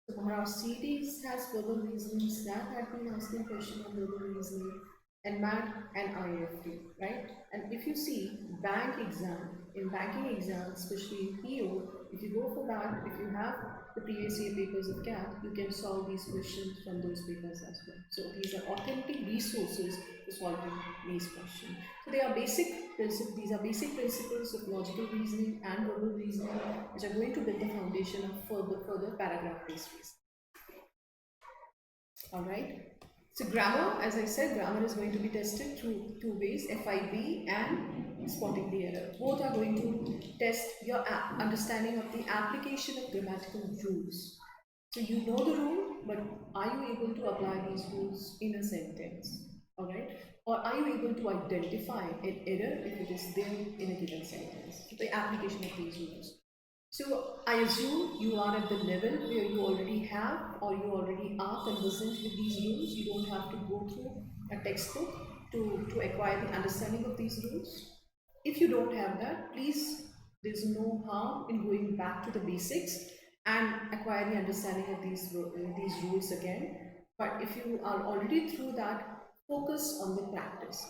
So our CDs has verbal reasoning, SNAP had been asking questions on verbal reasoning, and MAT and IFT, right? And if you see bank exam, in banking exam, especially in PO, if you go for that, if you have the previous year papers of CAT, you can solve these questions from those papers as well. So these are authentic resources for solving these questions. So they are basic principles. These are basic principles of logical reasoning and verbal reasoning, which are going to build the foundation of further paragraph-based reasoning. All right. So grammar, as I said, grammar is going to be tested through two ways, FIB and spotting the error. Both are going to test your understanding of the application of grammatical rules. So you know the rule, but are you able to apply these rules in a sentence? All right. Or are you able to identify an error if it is there in a given sentence? The application of these rules. So I assume you are at the level where you already have or you already are conversant with these rules. You don't have to go through a textbook to acquire the understanding of these rules. If you don't have that, please, there's no harm in going back to the basics and acquire the understanding of these rules again. But if you are already through that, focus on the practice.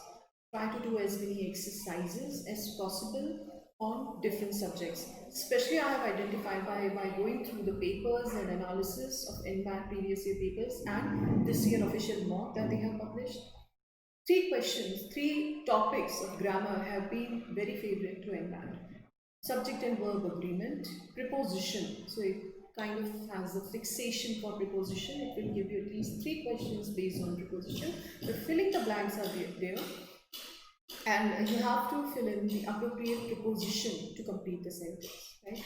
Try to do as many exercises as possible on different subjects. Especially I have identified by going through the papers and analysis of NMAT previous year papers and this year official mock that they have published. Three questions, three topics of grammar have been very favorite to NMAT. Subject and verb agreement, preposition. So it kind of has a fixation for preposition. It will give you at least three questions based on preposition. But filling the blanks are there. And you have to fill in the appropriate preposition to complete the sentence, right?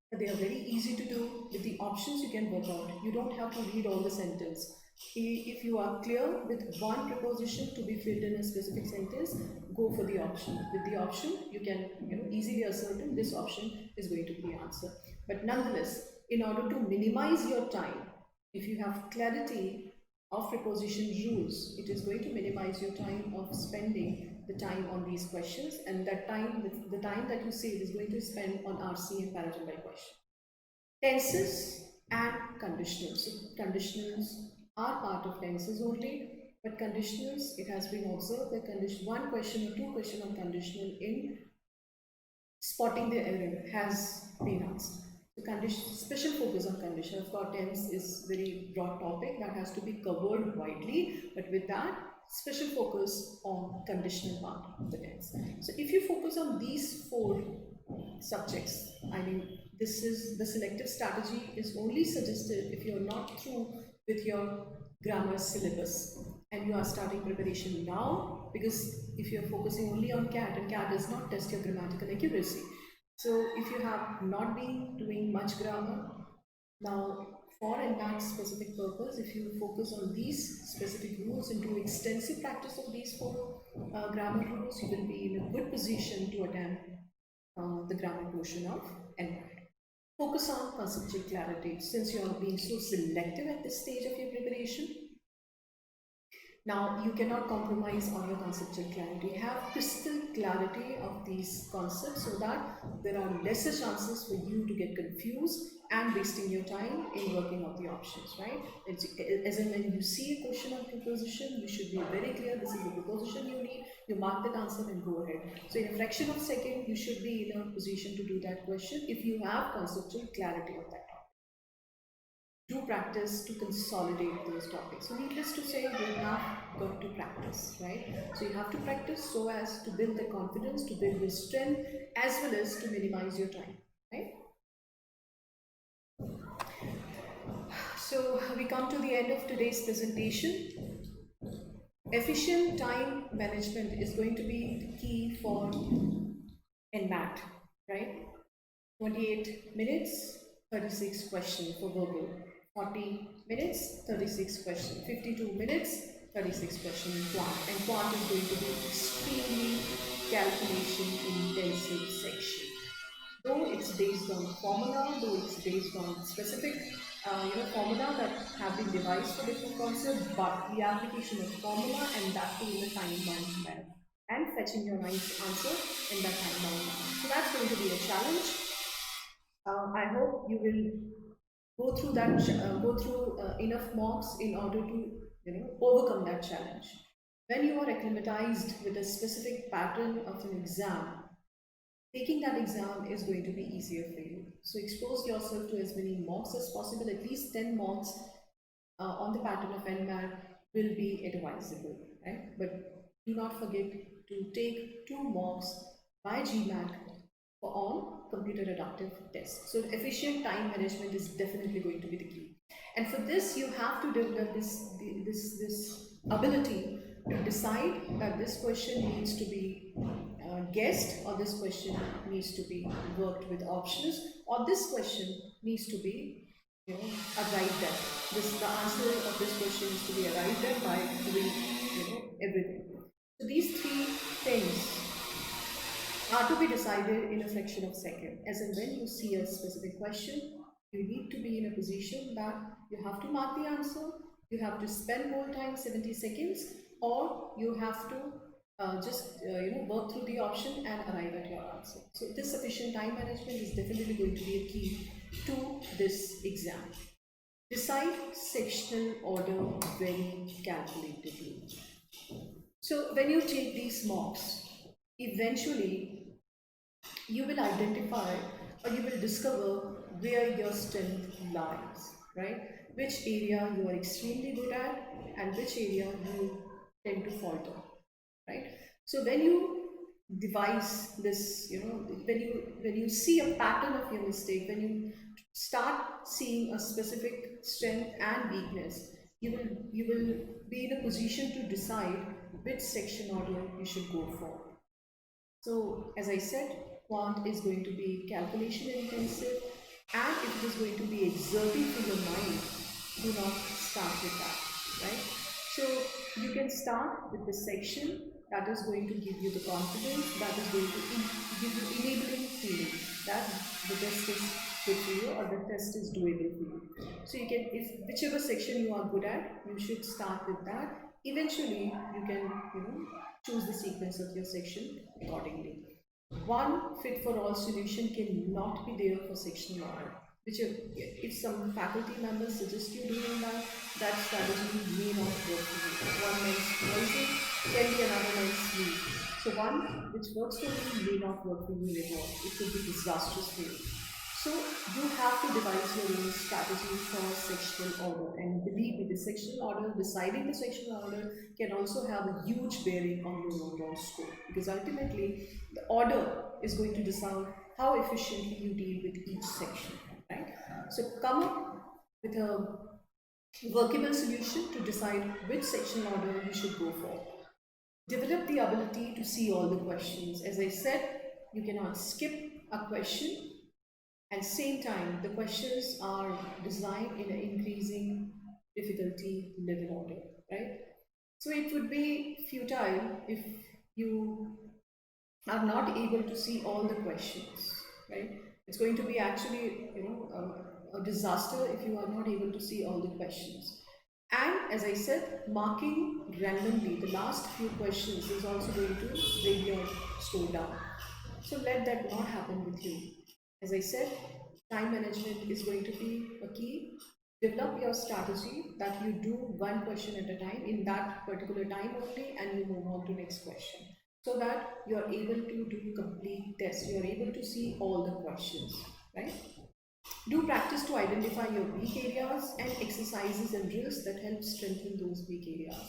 But they are very easy to do. With the options you can work out. You don't have to read all the sentence. If you are clear with one preposition to be filled in a specific sentence, go for the option. With the option, you can easily ascertain this option is going to be the answer. But nonetheless, in order to minimize your time, if you have clarity of preposition rules, it is going to minimize your time of spending the time on these questions, and that time, the time that you save is going to spend on RC and paradigm by question. Tenses and conditionals. So conditionals are part of tenses only, but conditionals, it has been observed that one question or two question on conditional in spotting the error has been asked. So special focus on condition. Of course, tense is very broad topic that has to be covered widely, but with that, special focus on conditional part of the tense. So if you focus on these four subjects, I mean, this is the selective strategy is only suggested if you're not through with your grammar syllabus and you are starting preparation now, because if you're focusing only on CAT, and CAT does not test your grammatical accuracy. So if you have not been doing much grammar, now for NMAT specific purpose, if you focus on these specific rules and do extensive practice of these four grammar rules, you will be in a good position to attempt the grammar portion of NMAT. Focus on conceptual clarity. Since you are being so selective at this stage of your preparation, now you cannot compromise on your conceptual clarity. Have crystal clarity of these concepts so that there are lesser chances for you to get confused and wasting your time in working out the options, right? As in when you see a question on preposition, you should be very clear this is the preposition you need, you mark that answer and go ahead. So in a fraction of a second, you should be in a position to do that question if you have conceptual clarity of that topic. Do practice to consolidate those topics. So needless to say, you have got to practice, right? So you have to practice so as to build the confidence, to build the strength, as well as to minimize your time, right? So we come to the end of today's presentation. Efficient time management is going to be the key for NMAT, right? 28 minutes, 36 questions for verbal. 40 minutes, 36 questions. 52 minutes, 36 questions in quant. And quant is going to be extremely calculation intensive section. Though it's based on formula, though it's based on specific formula that have been devised for different concepts, but the application of formula and that too in a time-bound manner, and fetching your right answer in that time-bound manner. So that's going to be a challenge. I hope you will go through that, enough mocks in order to overcome that challenge. When you are acclimatized with a specific pattern of an exam, taking that exam is going to be easier for you. So expose yourself to as many mocks as possible. At least 10 mocks on the pattern of NMAT will be advisable, right? But do not forget to take 2 mocks by GMAT for all computer adaptive tests. So efficient time management is definitely going to be the key. And for this, you have to develop this ability to decide that this question needs to be guessed, or this question needs to be worked with options, or this question needs to be, arrived at. The answer of this question is to be arrived at by doing, everything. So these 3 things are to be decided in a fraction of a second. As in, when you see a specific question, you need to be in a position that you have to mark the answer, you have to spend more time, 70 seconds, or you have to just work through the option and arrive at your answer. So this sufficient time management is definitely going to be a key to this exam. Decide sectional order very calculatively. So when you take these mocks, eventually you will identify, or you will discover where your strength lies, right? Which area you are extremely good at and which area you tend to falter, right? So when you devise this, when you see a pattern of your mistake, when you start seeing a specific strength and weakness, you will be in a position to decide which section order you should go for. So as I said, quant is going to be calculation intensive, and if it is going to be exerting to your mind, do not start with that, right? So you can start with the section that is going to give you the confidence, that is going to give you enabling feeling that the test is good for you, or the test is doable for you. So you can, if whichever section you are good at, you should start with that. Eventually you can, choose the sequence of your section accordingly. One fit for all solution cannot be there for sectional order. Which if some faculty members suggest you doing that strategy may not work for you. One means noisy can be another means sleep. So one which works for you may not work for you at all. It could be disastrous for you. So you have to devise your own strategy for sectional order, and believe me, the sectional order, deciding the sectional order can also have a huge bearing on your overall score, because ultimately the order is going to decide how efficiently you deal with each section, right? So come up with a workable solution to decide which sectional order you should go for. Develop the ability to see all the questions. As I said, you cannot skip a question. At the same time, the questions are designed in an increasing difficulty level order, right? So it would be futile if you are not able to see all the questions, right? It's going to be actually, a disaster if you are not able to see all the questions. And as I said, marking randomly the last few questions is also going to bring your score down. So let that not happen with you. As I said, time management is going to be a key. Develop your strategy that you do one question at a time in that particular time only, and you move on to next question, so that you are able to do complete tests. You are able to see all the questions, right? Do practice to identify your weak areas and exercises and drills that help strengthen those weak areas.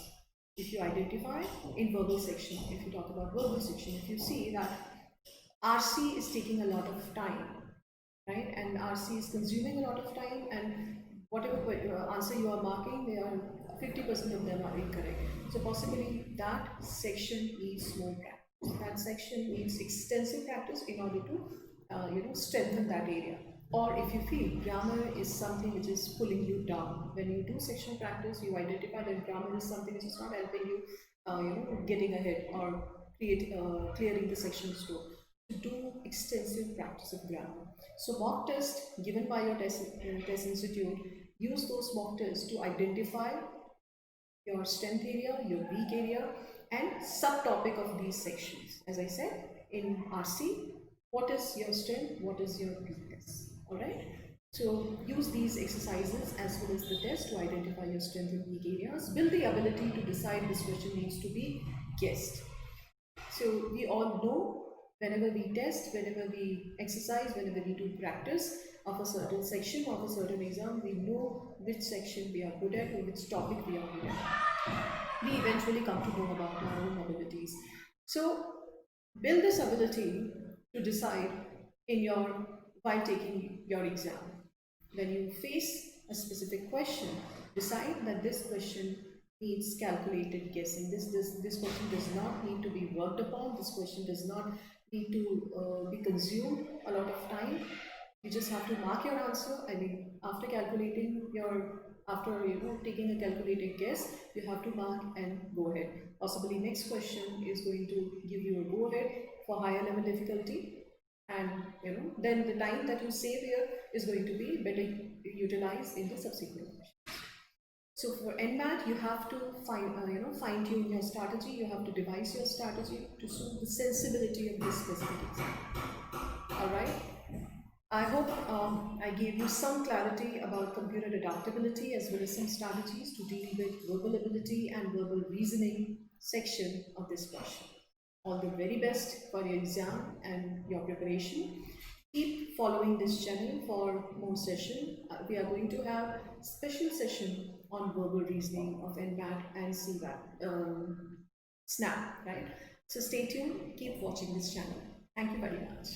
If you identify in verbal section, if you talk about verbal section, if you see that RC is taking a lot of time, right? And RC is consuming a lot of time, and whatever answer you are marking, they are 50% of them are incorrect. So possibly that section needs more practice. That section needs extensive practice in order to strengthen that area. Or if you feel grammar is something which is pulling you down, when you do sectional practice, you identify that grammar is something which is not helping you, getting ahead or clearing the section score. To do extensive practice of grammar. So mock test given by your test institute, use those mock tests to identify your strength area, your weak area, and subtopic of these sections. As I said, in RC, what is your strength, what is your weakness, all right? So use these exercises as well as the test to identify your strength and weak areas. Build the ability to decide this question needs to be guessed. So we all know Whenever we test, whenever we exercise, whenever we do practice of a certain section of a certain exam, we know which section we are good at or which topic we are good at. We eventually come to know about our own abilities. So build this ability to decide in your while taking your exam. When you face a specific question, decide that this question needs calculated guessing. This question does not need to be worked upon. This question does not need to be consumed a lot of time. You just have to mark your answer. I mean, after calculating your, after taking a calculated guess, you have to mark and go ahead. Possibly next question is going to give you a go ahead for higher level difficulty, and then the time that you save here is going to be better utilized in the subsequent question. So for NMAT, you have to fine tune your strategy. You have to devise your strategy to suit the sensibility of this specific exam. All right. I hope I gave you some clarity about computer adaptability as well as some strategies to deal with verbal ability and verbal reasoning section of this question. All the very best for your exam and your preparation. Keep following this channel for more session. We are going to have special session on verbal reasoning of NMAT and CVAT, SNAP, right? So stay tuned, keep watching this channel. Thank you very much.